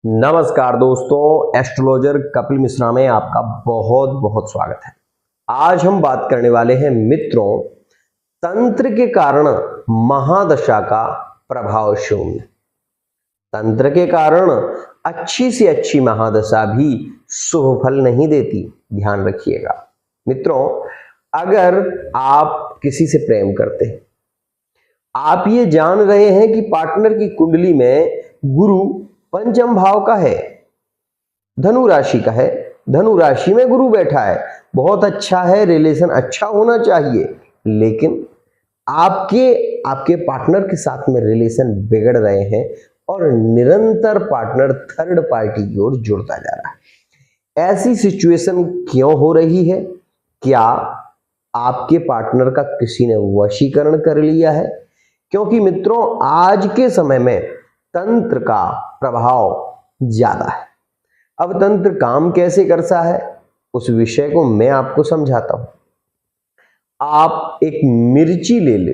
नमस्कार दोस्तों, एस्ट्रोलॉजर कपिल मिश्रा में आपका बहुत बहुत स्वागत है। आज हम बात करने वाले हैं मित्रों, तंत्र के कारण महादशा का प्रभाव शून्य। तंत्र के कारण अच्छी से अच्छी महादशा भी शुभ फल नहीं देती, ध्यान रखिएगा। मित्रों, अगर आप किसी से प्रेम करते हैं, आप ये जान रहे हैं कि पार्टनर की कुंडली में गुरु पंचम भाव का है, धनु राशि का है, धनु राशि में गुरु बैठा है, बहुत अच्छा है, रिलेशन अच्छा होना चाहिए, लेकिन आपके पार्टनर के साथ में रिलेशन बिगड़ रहे हैं और निरंतर पार्टनर थर्ड पार्टी की ओर जुड़ता जा रहा है। ऐसी सिचुएशन क्यों हो रही है? क्या आपके पार्टनर का किसी ने वशीकरण कर लिया है? क्योंकि मित्रों, आज के समय में तंत्र का प्रभाव ज्यादा है। अब तंत्र काम कैसे करता है, उस विषय को मैं आपको समझाता हूं। आप एक मिर्ची ले लो,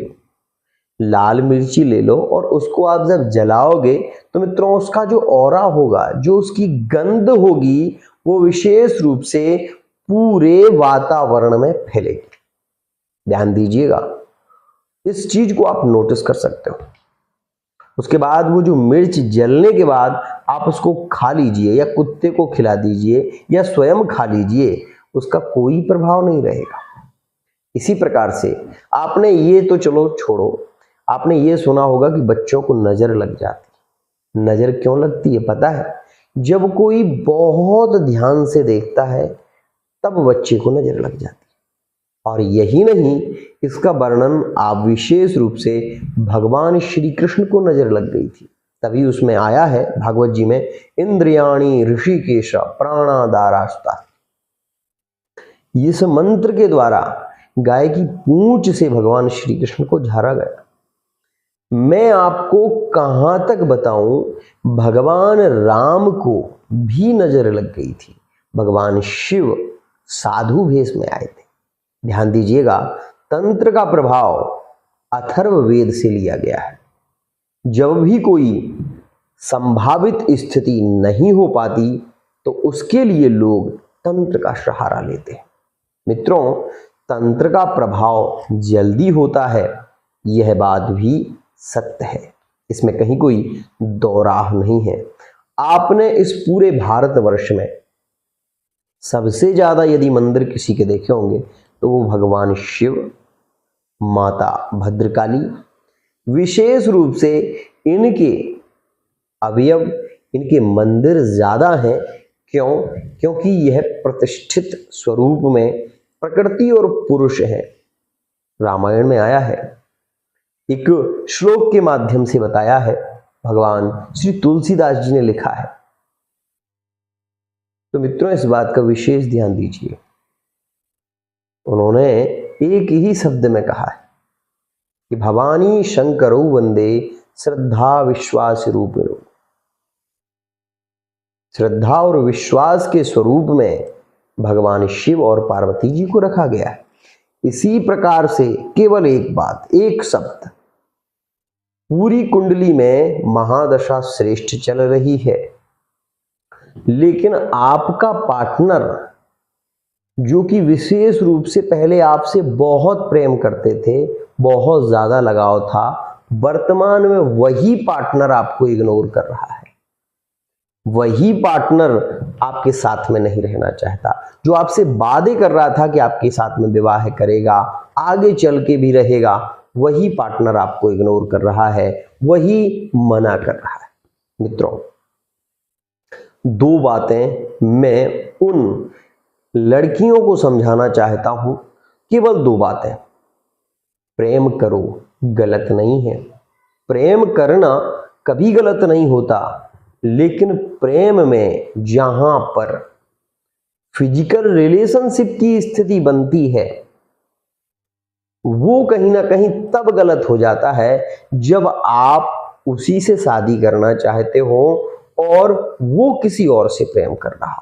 लाल मिर्ची ले लो, और उसको आप जब जलाओगे तो मित्रों उसका जो ऑरा होगा, जो उसकी गंध होगी, वो विशेष रूप से पूरे वातावरण में फैलेगी। ध्यान दीजिएगा, इस चीज को आप नोटिस कर सकते हो। उसके बाद वो जो मिर्च जलने के बाद आप उसको खा लीजिए या कुत्ते को खिला दीजिए या स्वयं खा लीजिए, उसका कोई प्रभाव नहीं रहेगा। इसी प्रकार से आपने ये तो चलो छोड़ो, आपने ये सुना होगा कि बच्चों को नजर लग जाती। नजर क्यों लगती है पता है? जब कोई बहुत ध्यान से देखता है तब बच्चे को नजर लग जाती। और यही नहीं, इसका वर्णन आप विशेष रूप से भगवान श्री कृष्ण को नजर लग गई थी, तभी उसमें आया है भागवत जी में, इंद्रियाणी ऋषिकेश प्राणादारास्ता। इस मंत्र के द्वारा गाय की पूंछ से भगवान श्री कृष्ण को झाड़ा गया। मैं आपको कहां तक बताऊं, भगवान राम को भी नजर लग गई थी। भगवान शिव साधु भेष में आए थे। ध्यान दीजिएगा, तंत्र का प्रभाव अथर्ववेद से लिया गया है। जब भी कोई संभावित स्थिति नहीं हो पाती तो उसके लिए लोग तंत्र का सहारा लेते हैं। मित्रों, तंत्र का प्रभाव जल्दी होता है, यह बात भी सत्य है, इसमें कहीं कोई दो राह नहीं है। आपने इस पूरे भारतवर्ष में सबसे ज्यादा यदि मंदिर किसी के देखे होंगे तो वो भगवान शिव, माता भद्रकाली, विशेष रूप से इनके अवयव, इनके मंदिर ज्यादा हैं। क्यों? क्योंकि यह प्रतिष्ठित स्वरूप में प्रकृति और पुरुष है। रामायण में आया है, एक श्लोक के माध्यम से बताया है, भगवान श्री तुलसीदास जी ने लिखा है। तो मित्रों, इस बात का विशेष ध्यान दीजिए। उन्होंने एक ही शब्द में कहा है कि भवानी शंकरो वंदे श्रद्धा विश्वास रूपिणो। श्रद्धा और विश्वास के स्वरूप में भगवान शिव और पार्वती जी को रखा गया है। इसी प्रकार से केवल एक बात, एक शब्द, पूरी कुंडली में महादशा श्रेष्ठ चल रही है, लेकिन आपका पार्टनर जो कि विशेष रूप से पहले आपसे बहुत प्रेम करते थे, बहुत ज्यादा लगाव था, वर्तमान में वही पार्टनर आपको इग्नोर कर रहा है। वही पार्टनर आपके साथ में नहीं रहना चाहता। जो आपसे वादे कर रहा था कि आपके साथ में विवाह करेगा, आगे चल के भी रहेगा, वही पार्टनर आपको इग्नोर कर रहा है, वही मना कर रहा है। मित्रों, दो बातें मैं उन लड़कियों को समझाना चाहता हूं, केवल दो बातें। प्रेम करो, गलत नहीं है, प्रेम करना कभी गलत नहीं होता, लेकिन प्रेम में जहां पर फिजिकल रिलेशनशिप की स्थिति बनती है, वो कहीं ना कहीं तब गलत हो जाता है जब आप उसी से शादी करना चाहते हो और वो किसी और से प्रेम कर रहा हो।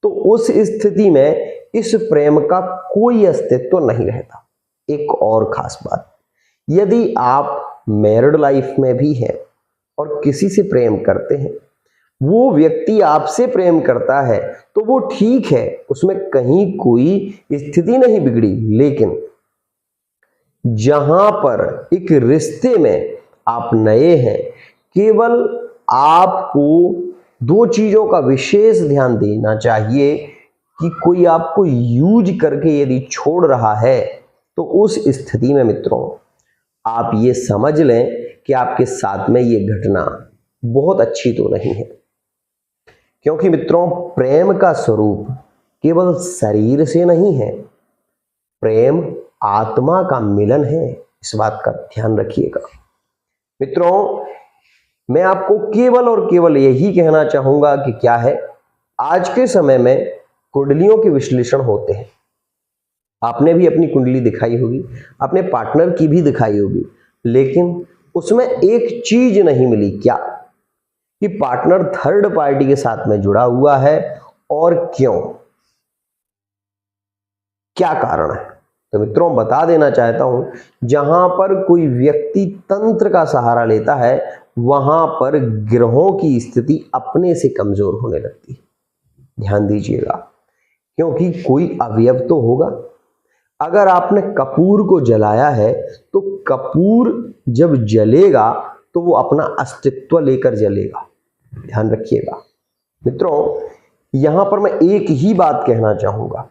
तो उस स्थिति में इस प्रेम का कोई अस्तित्व नहीं रहता। एक और खास बात, यदि आप मैरिड लाइफ में भी हैं और किसी से प्रेम करते हैं वो व्यक्ति आपसे प्रेम करता है तो वो ठीक है, उसमें कहीं कोई स्थिति नहीं बिगड़ी। लेकिन जहां पर एक रिश्ते में आप नए हैं, केवल आपको दो चीजों का विशेष ध्यान देना चाहिए कि कोई आपको यूज करके यदि छोड़ रहा है तो उस स्थिति में मित्रों आप ये समझ लें कि आपके साथ में ये घटना बहुत अच्छी तो नहीं है। क्योंकि मित्रों प्रेम का स्वरूप केवल शरीर से नहीं है, प्रेम आत्मा का मिलन है। इस बात का ध्यान रखिएगा मित्रों। मैं आपको केवल और केवल यही कहना चाहूंगा कि क्या है, आज के समय में कुंडलियों के विश्लेषण होते हैं। आपने भी अपनी कुंडली दिखाई होगी, अपने पार्टनर की भी दिखाई होगी, लेकिन उसमें एक चीज नहीं मिली। क्या? कि पार्टनर थर्ड पार्टी के साथ में जुड़ा हुआ है और क्यों, क्या कारण है। तो मित्रों बता देना चाहता हूं, जहां पर कोई व्यक्ति तंत्र का सहारा लेता है वहां पर ग्रहों की स्थिति अपने से कमजोर होने लगती है। ध्यान दीजिएगा, क्योंकि कोई अवयव तो होगा। अगर आपने कपूर को जलाया है तो कपूर जब जलेगा तो वो अपना अस्तित्व लेकर जलेगा। ध्यान रखिएगा मित्रों। यहां पर मैं एक ही बात कहना चाहूंगा,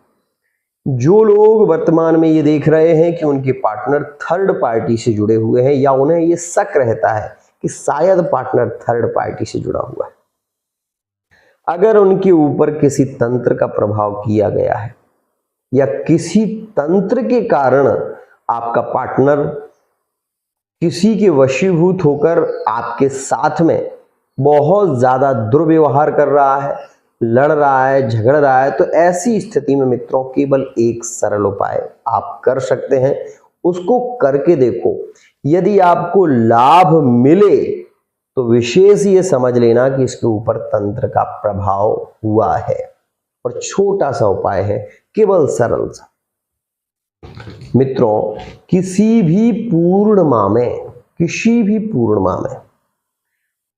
जो लोग वर्तमान में ये देख रहे हैं कि उनके पार्टनर थर्ड पार्टी से जुड़े हुए हैं या उन्हें ये शक रहता है कि शायद पार्टनर थर्ड पार्टी से जुड़ा हुआ है, अगर उनके ऊपर किसी तंत्र का प्रभाव किया गया है या किसी तंत्र के कारण आपका पार्टनर किसी के वशीभूत होकर आपके साथ में बहुत ज्यादा दुर्व्यवहार कर रहा है, लड़ रहा है, झगड़ रहा है, तो ऐसी स्थिति में मित्रों केवल एक सरल उपाय आप कर सकते हैं, उसको करके देखो। यदि आपको लाभ मिले तो विशेष ये समझ लेना कि इसके ऊपर तंत्र का प्रभाव हुआ है, और छोटा सा उपाय है, केवल सरल सा। मित्रों किसी भी पूर्णिमा में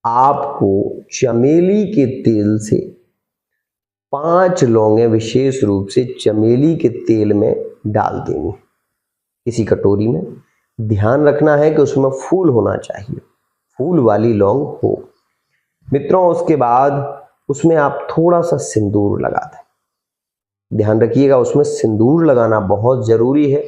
आपको चमेली के तेल से 5 लौंगे विशेष रूप से चमेली के तेल में डाल देनी किसी कटोरी में। ध्यान रखना है कि उसमें फूल होना चाहिए, फूल वाली लौंग हो मित्रों। उसके बाद उसमें आप थोड़ा सा सिंदूर लगा दें। ध्यान रखिएगा, उसमें सिंदूर लगाना बहुत जरूरी है।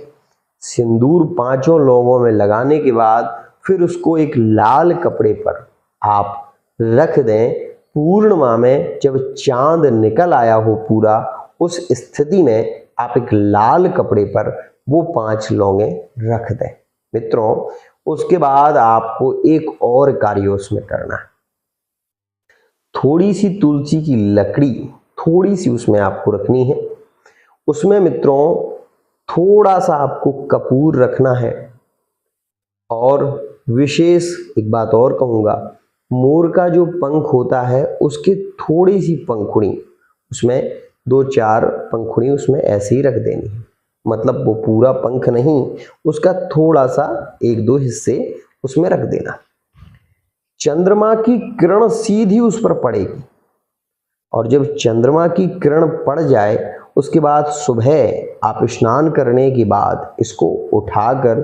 सिंदूर 5 लौंगों में लगाने के बाद फिर उसको एक लाल कपड़े पर आप रख दें। पूर्णिमा में जब चांद निकल आया हो पूरा, उस स्थिति में आप एक लाल कपड़े पर वो 5 लौंगे रख दें मित्रों। उसके बाद आपको एक और कार्य उसमें करना है। थोड़ी सी तुलसी की लकड़ी थोड़ी सी उसमें आपको रखनी है। उसमें मित्रों थोड़ा सा आपको कपूर रखना है, और विशेष एक बात और कहूंगा, मोर का जो पंख होता है उसकी थोड़ी सी पंखुड़ी, उसमें 2-4 पंखुड़ी उसमें ऐसे ही रख देनी है। मतलब वो पूरा पंख नहीं, उसका थोड़ा सा 1-2 हिस्से उसमें रख देना। चंद्रमा की किरण सीधी उस पर पड़ेगी, और जब चंद्रमा की किरण पड़ जाए उसके बाद सुबह आप स्नान करने के बाद इसको उठाकर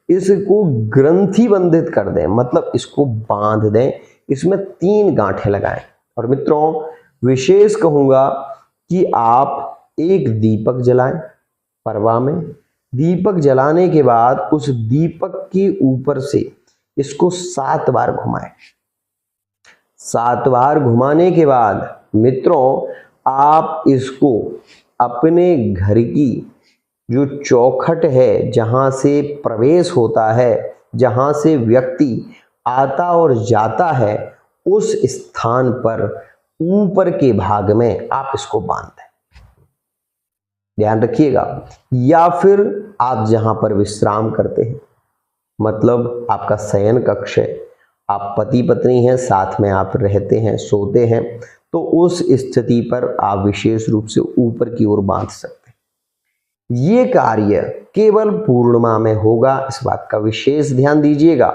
इसको ग्रंथि बंधित कर दें, मतलब इसको बांध दें। इसमें 3 गांठें लगाएं। और मित्रों विशेष कहूंगा कि आप एक दीपक जलाएं परवा में। दीपक जलाने के बाद उस दीपक के ऊपर से इसको 7 बार घुमाएं। 7 बार घुमाने के बाद मित्रों आप इसको अपने घर की जो चौखट है, जहां से प्रवेश होता है, जहां से व्यक्ति आता और जाता है, उस स्थान पर ऊपर के भाग में आप इसको बांध दें। ध्यान रखिएगा। या फिर आप जहां पर विश्राम करते हैं, मतलब आपका शयन कक्ष है, आप पति पत्नी हैं, साथ में आप रहते हैं, सोते हैं, तो उस स्थिति पर आप विशेष रूप से ऊपर की ओर बांध सकते हैं। ये कार्य केवल पूर्णिमा में होगा, इस बात का विशेष ध्यान दीजिएगा।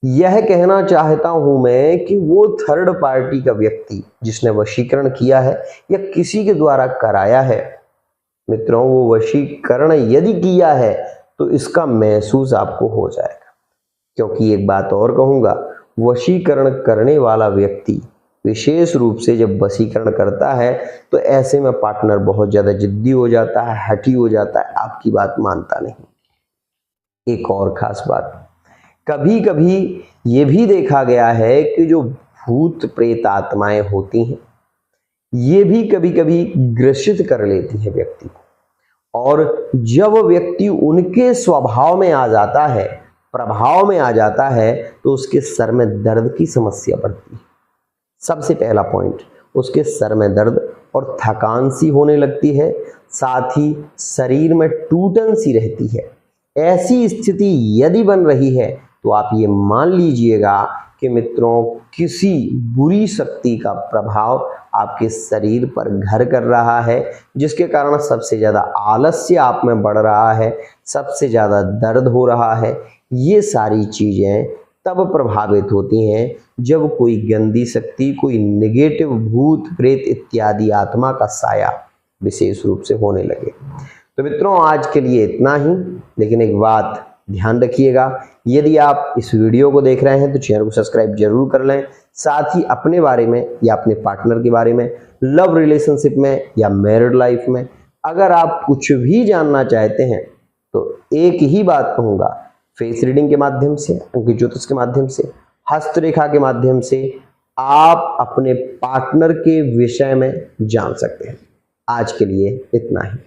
यह कहना चाहता हूं मैं कि वो थर्ड पार्टी का व्यक्ति जिसने वशीकरण किया है या किसी के द्वारा कराया है, मित्रों वो वशीकरण यदि किया है तो इसका महसूस आपको हो जाएगा। क्योंकि एक बात और कहूंगा, वशीकरण करने वाला व्यक्ति विशेष रूप से जब वशीकरण करता है तो ऐसे में पार्टनर बहुत ज्यादा जिद्दी हो जाता है, हठी हो जाता है, आपकी बात मानता नहीं। एक और खास बात, कभी कभी ये भी देखा गया है कि जो भूत प्रेत आत्माएं होती हैं ये भी कभी कभी ग्रसित कर लेती है व्यक्ति को, और जब व्यक्ति उनके स्वभाव में आ जाता है, प्रभाव में आ जाता है, तो उसके सर में दर्द की समस्या बढ़ती है। सबसे पहला पॉइंट, उसके सर में दर्द और थकान सी होने लगती है, साथ ही शरीर में टूटन सी रहती है। ऐसी स्थिति यदि बन रही है तो आप ये मान लीजिएगा कि मित्रों किसी बुरी शक्ति का प्रभाव आपके शरीर पर घर कर रहा है, जिसके कारण सबसे ज्यादा आलस्य आप में बढ़ रहा है, सबसे ज्यादा दर्द हो रहा है। ये सारी चीजें तब प्रभावित होती हैं जब कोई गंदी शक्ति, कोई नेगेटिव भूत प्रेत इत्यादि आत्मा का साया विशेष रूप से होने लगे। तो मित्रों आज के लिए इतना ही, लेकिन एक बात ध्यान रखिएगा, यदि आप इस वीडियो को देख रहे हैं तो चैनल को सब्सक्राइब जरूर कर लें। साथ ही अपने बारे में या अपने पार्टनर के बारे में, लव रिलेशनशिप में या मैरिड लाइफ में अगर आप कुछ भी जानना चाहते हैं तो एक ही बात कहूँगा, फेस रीडिंग के माध्यम से, अंकित ज्योतिष के माध्यम से, हस्तरेखा के माध्यम से आप अपने पार्टनर के विषय में जान सकते हैं। आज के लिए इतना ही।